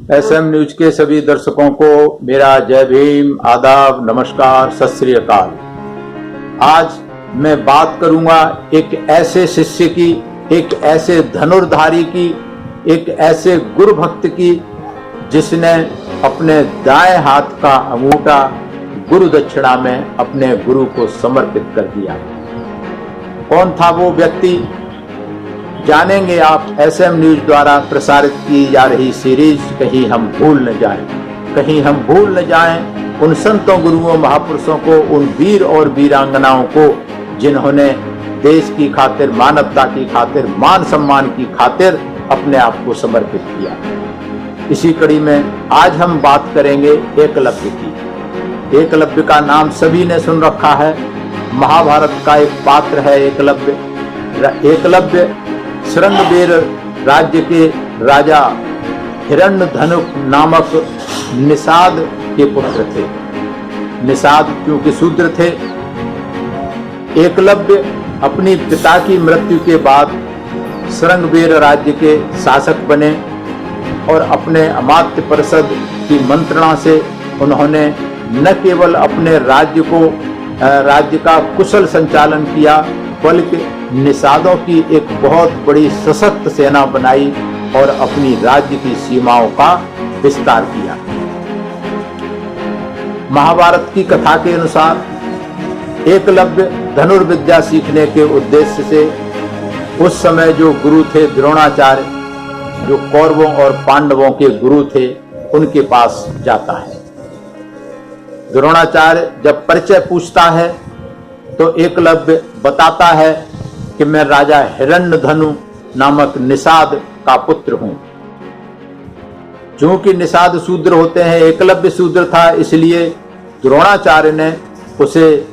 SM news के सभी दर्शकों को मेरा जय भीम, आदाब, नमस्कार, सत श्री अकाल। आज मैं बात करूंगा एक ऐसे शिष्य की, एक ऐसे धनुर्धारी की, एक ऐसे गुरु भक्त की जिसने अपने दाएं हाथ का अंगूठा गुरु दक्षिणा में अपने गुरु को समर्पित कर दिया। कौन था वो व्यक्ति, जानेंगे आप एसएम न्यूज द्वारा प्रसारित की जा रही सीरीज कहीं हम भूल न जाएं। कहीं हम भूल न जाएं उन संतों, गुरुओं, महापुरुषों को, उन वीर और वीरांगनाओं को जिन्होंने देश की खातिर, मानवता की खातिर, मान सम्मान की खातिर अपने आप को समर्पित किया। इसी कड़ी में आज हम बात करेंगे एकलव्य की। एकलव्य का नाम सभी ने सुन रखा है। महाभारत का एक पात्र है एकलव्य। एकलव्य शृंगबेर राज्य के राजा हिरण्यधनु नामक निषाद के पुत्र थे। निषाद क्योंकि शूद्र थे। एकलव्य अपनी पिता की मृत्यु के बाद शृंगबेर राज्य के शासक बने और अपने अमात्य परिषद की मंत्रणा से उन्होंने न केवल अपने राज्य का कुशल संचालन किया, बल्कि निषादों की एक बहुत बड़ी सशक्त सेना बनाई और अपनी राज्य की सीमाओं का विस्तार किया। महाभारत की कथा के अनुसार एकलव्य धनुर्विद्या सीखने के उद्देश्य से उस समय जो गुरु थे द्रोणाचार्य, जो कौरवों और पांडवों के गुरु थे, उनके पास जाता है। द्रोणाचार्य जब परिचय पूछता है तो एकलव्य बताता है कि मैं राजा हिरण्यधनु नामक निषाद का पुत्र हूं। चूंकि निषाद शूद्र होते हैं, एकलव्य शूद्र था, इसलिए द्रोणाचार्य ने उसे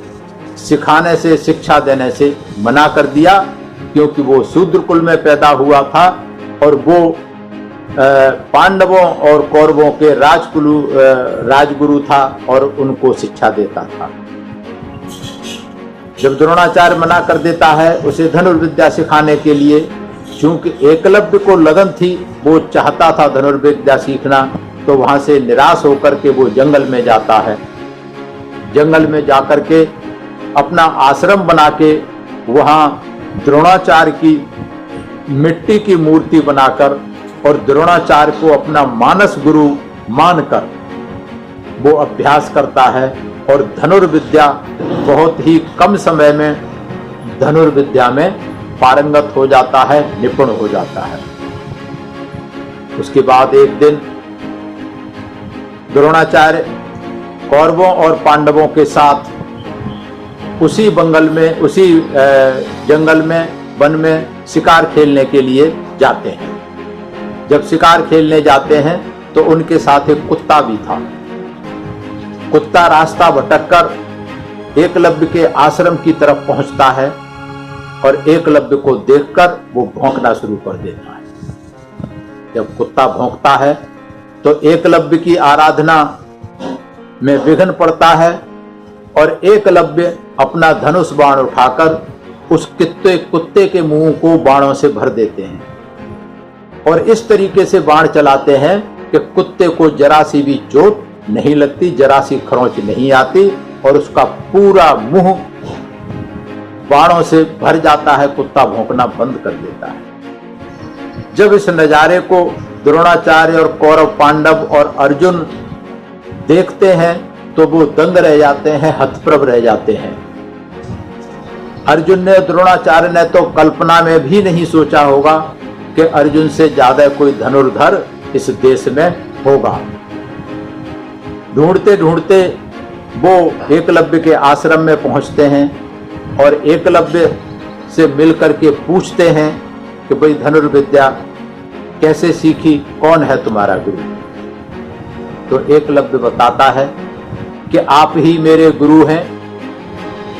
सिखाने से, शिक्षा देने से मना कर दिया, क्योंकि वो शूद्र कुल में पैदा हुआ था और वो पांडवों और कौरवों के राजगुरु था और उनको शिक्षा देता था। जब द्रोणाचार्य मना कर देता है उसे धनुर्विद्या सिखाने के लिए, चूंकि एकलव्य को लगन थी, वो चाहता था धनुर्विद्या सीखना, तो वहां से निराश होकर के वो जंगल में जाता है। जंगल में जाकर के अपना आश्रम बना के वहां द्रोणाचार्य की मिट्टी की मूर्ति बनाकर और द्रोणाचार्य को अपना मानस गुरु मानकर वो अभ्यास करता है और धनुर्विद्या बहुत ही कम समय में धनुर्विद्या में पारंगत हो जाता है, निपुण हो जाता है। उसके बाद एक दिन द्रोणाचार्य कौरवों और पांडवों के साथ उसी जंगल में, वन में शिकार खेलने के लिए जाते हैं। जब शिकार खेलने जाते हैं तो उनके साथ एक कुत्ता भी था। कुत्ता रास्ता भटककर एकलव्य के आश्रम की तरफ पहुंचता है और एकलव्य को देखकर वो भौंकना शुरू कर देता है। जब कुत्ता भौंकता है तो एकलव्य की आराधना में विघ्न पड़ता है और एकलव्य अपना धनुष बाण उठाकर उस कुत्ते के मुंह को बाणों से भर देते हैं और इस तरीके से बाण चलाते हैं कि कुत्ते को जरा सी भी चोट नहीं लगती, जरा सी खरोंच नहीं आती और उसका पूरा मुंह बाणों से भर जाता है। कुत्ता भौंकना बंद कर देता है। जब इस नजारे को द्रोणाचार्य और कौरव, पांडव और अर्जुन देखते हैं तो वो दंग रह जाते हैं, हतप्रभ रह जाते हैं। अर्जुन ने, द्रोणाचार्य ने तो कल्पना में भी नहीं सोचा होगा कि अर्जुन से ज्यादा कोई धनुर्धर इस देश में होगा। ढूंढते ढूंढते वो एकलव्य के आश्रम में पहुंचते हैं और एकलव्य से मिलकर के पूछते हैं कि भाई धनुर्विद्या कैसे सीखी, कौन है तुम्हारा गुरु? तो एकलव्य बताता है कि आप ही मेरे गुरु हैं।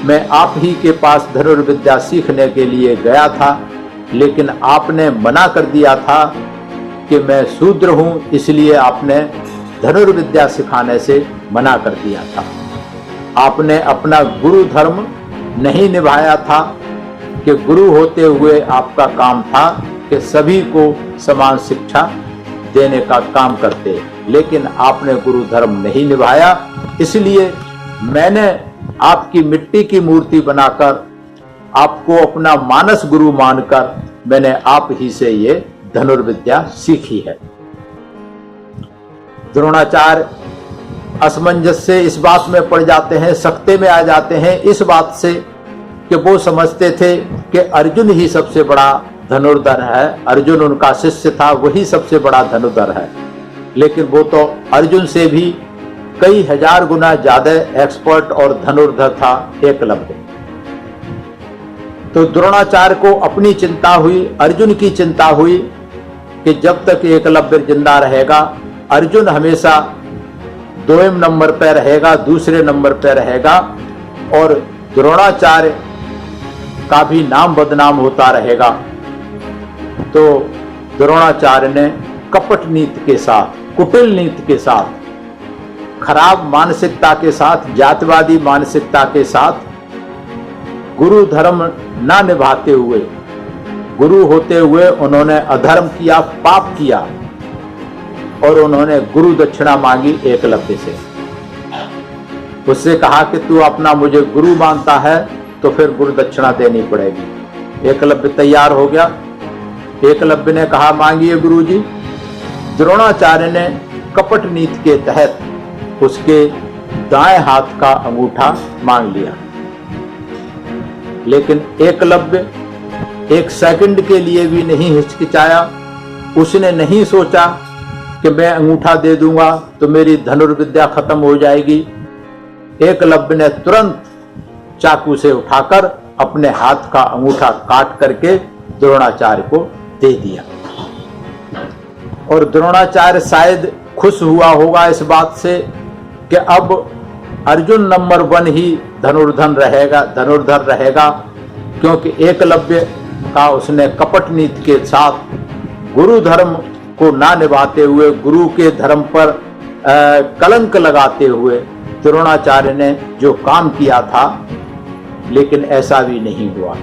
मैं आप ही के पास धनुर्विद्या सीखने के लिए गया था, लेकिन आपने मना कर दिया था कि मैं शूद्र हूं, इसलिए आपने धनुर्विद्या सिखाने से मना कर दिया था। आपने अपना गुरु धर्म नहीं निभाया था कि गुरु होते हुए आपका काम था कि सभी को समान शिक्षा देने का काम करते, लेकिन आपने गुरु धर्म नहीं निभाया, इसलिए मैंने आपकी मिट्टी की मूर्ति बनाकर आपको अपना मानस गुरु मानकर मैंने आप ही से ये धनुर्विद्या सीखी है। द्रोणाचार्य असमंजस से इस बात में पड़ जाते हैं, सख्ते में आ जाते हैं इस बात से कि वो समझते थे कि अर्जुन ही सबसे बड़ा धनुर्धर है, अर्जुन उनका शिष्य था, वही सबसे बड़ा धनुर्धर है। लेकिन वो तो अर्जुन से भी कई हजार गुना ज्यादा एक्सपर्ट और धनुर्धर था एकलव्य। तो द्रोणाचार्य को अपनी चिंता हुई, अर्जुन की चिंता हुई कि जब तक एकलव्य जिंदा रहेगा अर्जुन हमेशा 2 नंबर पर रहेगा, दूसरे नंबर पर रहेगा और द्रोणाचार्य का भी नाम बदनाम होता रहेगा। तो द्रोणाचार्य ने कपट नीति के साथ, कुटिल नीति के साथ, खराब मानसिकता के साथ, जातिवादी मानसिकता के साथ गुरु धर्म ना निभाते हुए, गुरु होते हुए उन्होंने अधर्म किया, पाप किया और उन्होंने गुरु दक्षिणा मांगी एकलव्य से। उससे कहा कि तू अपना मुझे गुरु मानता है तो फिर गुरु दक्षिणा देनी पड़ेगी। एकलव्य तैयार हो गया। एकलव्य ने कहा मांगिए गुरुजी। द्रोणाचार्य ने कपट नीति के तहत उसके दाएं हाथ का अंगूठा मांग लिया, लेकिन एकलव्य एक सेकंड के लिए भी नहीं हिचकिचाया। उसने नहीं सोचा कि मैं अंगूठा दे दूंगा तो मेरी धनुर्विद्या खत्म हो जाएगी। एकलव्य ने तुरंत चाकू से उठाकर अपने हाथ का अंगूठा काट करके द्रोणाचार्य को दे दिया। और द्रोणाचार्य शायद खुश हुआ होगा इस बात से कि अब अर्जुन नंबर 1 ही धनुर्धर रहेगा, क्योंकि एकलव्य का उसने कपट नीति के साथ गुरु धर्म को ना निभाते हुए, गुरु के धर्म पर कलंक लगाते हुए द्रोणाचार्य ने जो काम किया था, लेकिन ऐसा भी नहीं हुआ।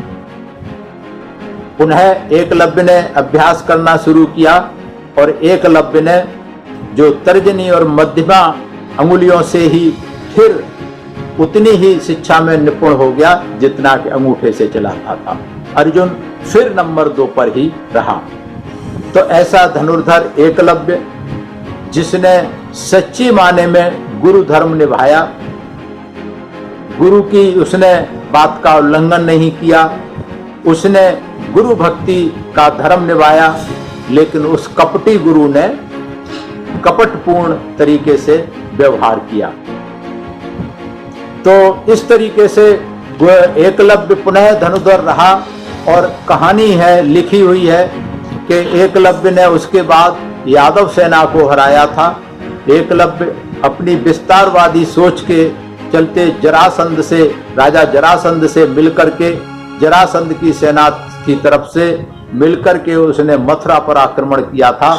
पुनः एकलव्य ने अभ्यास करना शुरू किया और एकलव्य ने जो तर्जनी और मध्यमा अंगुलियों से ही फिर उतनी ही शिक्षा में निपुण हो गया जितना कि अंगूठे से चलाता था। अर्जुन फिर नंबर 2 पर ही रहा। तो ऐसा धनुर्धर एकलव्य जिसने सच्ची माने में गुरु धर्म निभाया, गुरु की उसने बात का उल्लंघन नहीं किया, उसने गुरु भक्ति का धर्म निभाया, लेकिन उस कपटी गुरु ने कपटपूर्ण तरीके से व्यवहार किया। तो इस तरीके से एकलव्य पुनः धनुर्धर रहा। और कहानी है, लिखी हुई है कि एकलव्य ने उसके बाद यादव सेना को हराया था। एकलव्य अपनी विस्तारवादी सोच के चलते राजा जरासंध से मिलकर के, जरासंध की सेना की तरफ से मिलकर के उसने मथुरा पर आक्रमण किया था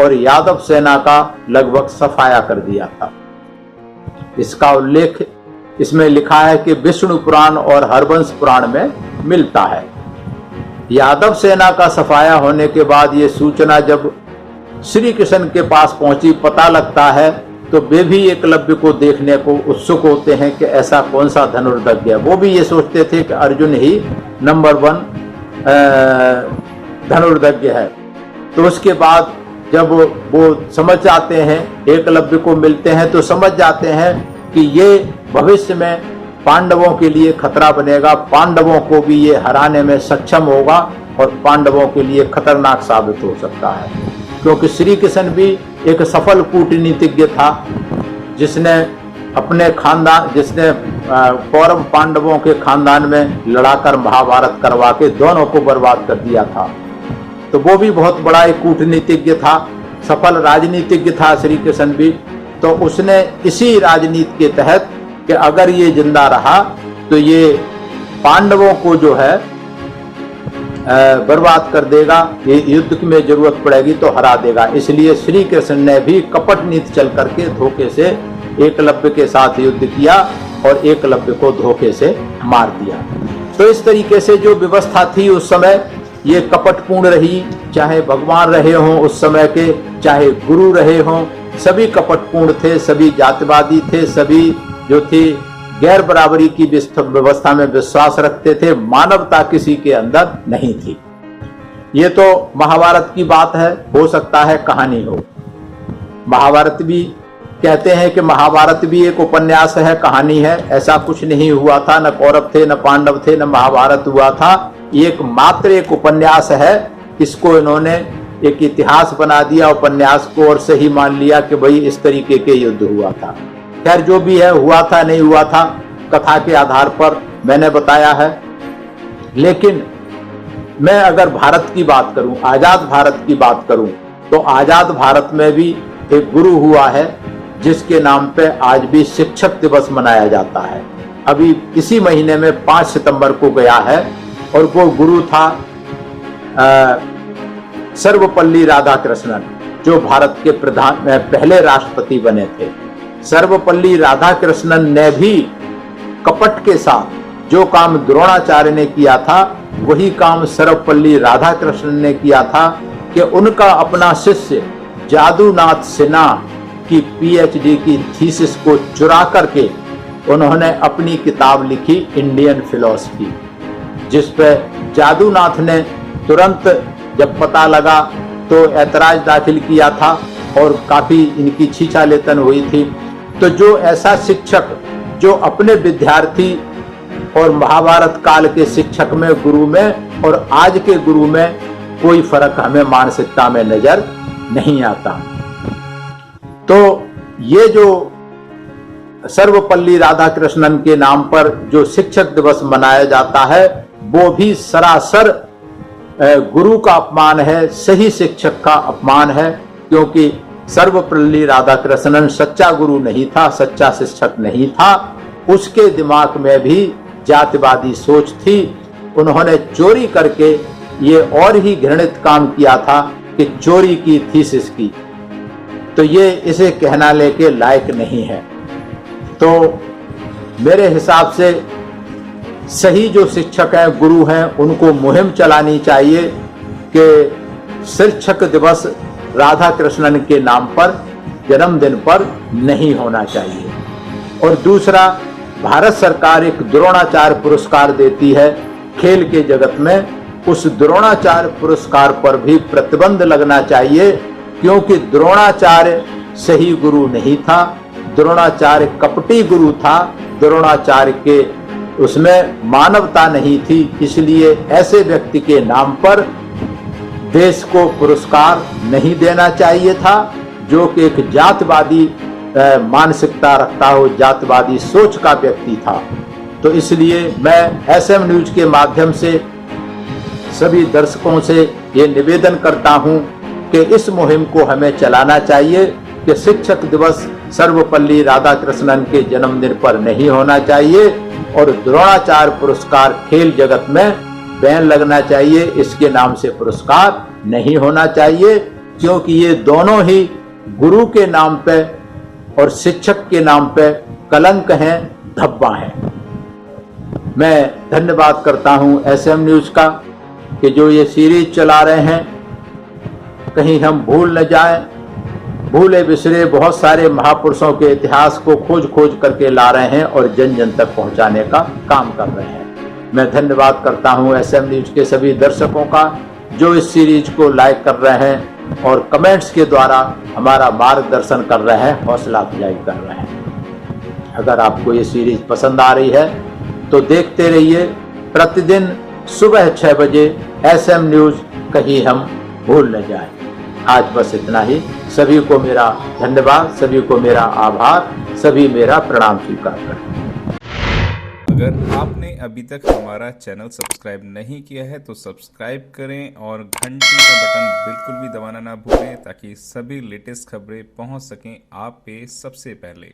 और यादव सेना का लगभग सफाया कर दिया था। इसका उल्लेख इसमें लिखा है कि विष्णु पुराण और हरवंश पुराण में मिलता है। यादव सेना का सफाया होने के बाद ये सूचना जब श्री कृष्ण के पास पहुंची, पता लगता है, तो वे भी एकलव्य को देखने को उत्सुक होते हैं कि ऐसा कौन सा धनुर्धर है। वो भी ये सोचते थे कि अर्जुन ही नंबर 1 धनुर्धर है। तो उसके बाद जब वो समझ जाते हैं, एकलव्य को मिलते हैं, तो समझ जाते हैं कि ये भविष्य में पांडवों के लिए खतरा बनेगा, पांडवों को भी ये हराने में सक्षम होगा और पांडवों के लिए खतरनाक साबित हो सकता है। क्योंकि श्री कृष्ण भी एक सफल कूटनीतिज्ञ था, जिसने अपने खानदान, जिसने कौरव पांडवों के खानदान में लड़ाकर महाभारत करवा के दोनों को बर्बाद कर दिया था। तो वो भी बहुत बड़ा एक कूटनीतिज्ञ था, सफल राजनीतिज्ञ था श्री कृष्ण भी। तो उसने इसी राजनीति के तहत कि अगर ये जिंदा रहा तो ये पांडवों को जो है बर्बाद कर देगा, ये युद्ध में जरूरत पड़ेगी तो हरा देगा। इसलिए श्री कृष्ण ने भी कपट नीति चल करके धोखे से एकलव्य के साथ युद्ध किया और एकलव्य को धोखे से मार दिया। तो इस तरीके से जो व्यवस्था थी उस समय, ये कपटपूर्ण रही, चाहे भगवान रहे हों उस समय के, चाहे गुरु रहे हों, सभी कपटपूर्ण थे, सभी जातिवादी थे, सभी जो थे गैर बराबरी की व्यवस्था में विश्वास रखते थे, मानवता किसी के अंदर नहीं थी। ये तो महाभारत की बात है, हो सकता है कहानी हो। महाभारत भी कहते हैं कि महाभारत भी एक उपन्यास है, कहानी है, ऐसा कुछ नहीं हुआ था, न कौरव थे, न पांडव थे, न महाभारत हुआ था। एक मात्र एक उपन्यास है, इसको इन्होंने एक इतिहास बना दिया उपन्यास को और सही मान लिया कि भाई इस तरीके के युद्ध हुआ था। खैर जो भी है, हुआ था नहीं हुआ था, कथा के आधार पर मैंने बताया है। लेकिन मैं अगर भारत की बात करूं, आजाद भारत की बात करूं, तो आजाद भारत में भी एक गुरु हुआ है जिसके नाम पे आज भी शिक्षक दिवस मनाया जाता है। अभी इसी महीने में 5 सितंबर को गया है और वो गुरु था सर्वपल्ली राधाकृष्णन, जो भारत के पहले राष्ट्रपति बने थे। सर्वपल्ली राधाकृष्णन ने भी कपट के साथ जो काम द्रोणाचार्य ने किया था, वही काम सर्वपल्ली राधाकृष्णन ने किया था कि उनका अपना शिष्य जादूनाथ सिन्हा की पीएचडी की थीसिस को चुरा करके उन्होंने अपनी किताब लिखी इंडियन फिलॉसफी, जिस पर जादूनाथ ने तुरंत जब पता लगा तो ऐतराज दाखिल किया था और काफी इनकी छीछालेतन हुई थी। तो जो ऐसा शिक्षक जो अपने विद्यार्थी और महाभारत काल के शिक्षक में, गुरु में और आज के गुरु में कोई फर्क हमें मानसिकता में नजर नहीं आता। तो ये जो सर्वपल्ली राधाकृष्णन के नाम पर जो शिक्षक दिवस मनाया जाता है, वो भी सरासर गुरु का अपमान है, सही शिक्षक का अपमान है, क्योंकि सर्वपल्ली राधाकृष्णन सच्चा गुरु नहीं था, सच्चा शिक्षक नहीं था। उसके दिमाग में भी जातिवादी सोच थी। उन्होंने चोरी करके ये और ही घृणित काम किया था कि चोरी की थीसिस की, तो ये इसे कहना लेके लायक नहीं है। तो मेरे हिसाब से सही जो शिक्षक हैं, गुरु हैं, उनको मुहिम चलानी चाहिए कि शिक्षक दिवस राधा कृष्णन के नाम पर, जन्मदिन पर नहीं होना चाहिए। और दूसरा, भारत सरकार एक द्रोणाचार्य पुरस्कार देती है खेल के जगत में, उस द्रोणाचार्य पुरस्कार पर भी प्रतिबंध लगना चाहिए, क्योंकि द्रोणाचार्य सही गुरु नहीं था, द्रोणाचार्य कपटी गुरु था, द्रोणाचार्य के उसमें मानवता नहीं थी। इसलिए ऐसे व्यक्ति के नाम पर देश को पुरस्कार नहीं देना चाहिए था, जो कि एक जातवादी मानसिकता रखता हो, जातवादी सोच का व्यक्ति था। तो इसलिए मैं एसएम न्यूज के माध्यम से सभी दर्शकों से ये निवेदन करता हूं कि इस मुहिम को हमें चलाना चाहिए कि शिक्षक दिवस सर्वपल्ली राधाकृष्णन के जन्मदिन पर नहीं होना चाहिए और द्रोणाचार्य पुरस्कार खेल जगत में बैन लगना चाहिए, इसके नाम से पुरस्कार नहीं होना चाहिए, क्योंकि ये दोनों ही गुरु के नाम पे और शिक्षक के नाम पे कलंक हैं, धब्बा हैं। मैं धन्यवाद करता हूं एसएम न्यूज का कि जो ये सीरीज चला रहे हैं, कहीं हम भूल न जाएं, भूले बिसरे बहुत सारे महापुरुषों के इतिहास को खोज खोज करके ला रहे हैं और जन जन तक पहुंचाने का काम कर रहे हैं। मैं धन्यवाद करता हूं एसएम न्यूज के सभी दर्शकों का जो इस सीरीज को लाइक कर रहे हैं और कमेंट्स के द्वारा हमारा मार्गदर्शन कर रहे हैं, हौसला अफजाई कर रहे हैं। अगर आपको ये सीरीज पसंद आ रही है तो देखते रहिए, प्रतिदिन सुबह 6 बजे एसएम न्यूज, कहीं हम भूल न जाएं। आज बस इतना ही। सभी को मेरा धन्यवाद, सभी को मेरा आभार, सभी मेरा प्रणाम स्वीकार करें। अगर आपने अभी तक हमारा चैनल सब्सक्राइब नहीं किया है तो सब्सक्राइब करें और घंटी का बटन बिल्कुल भी दबाना ना भूलें, ताकि सभी लेटेस्ट खबरें पहुंच सकें आप पे सबसे पहले।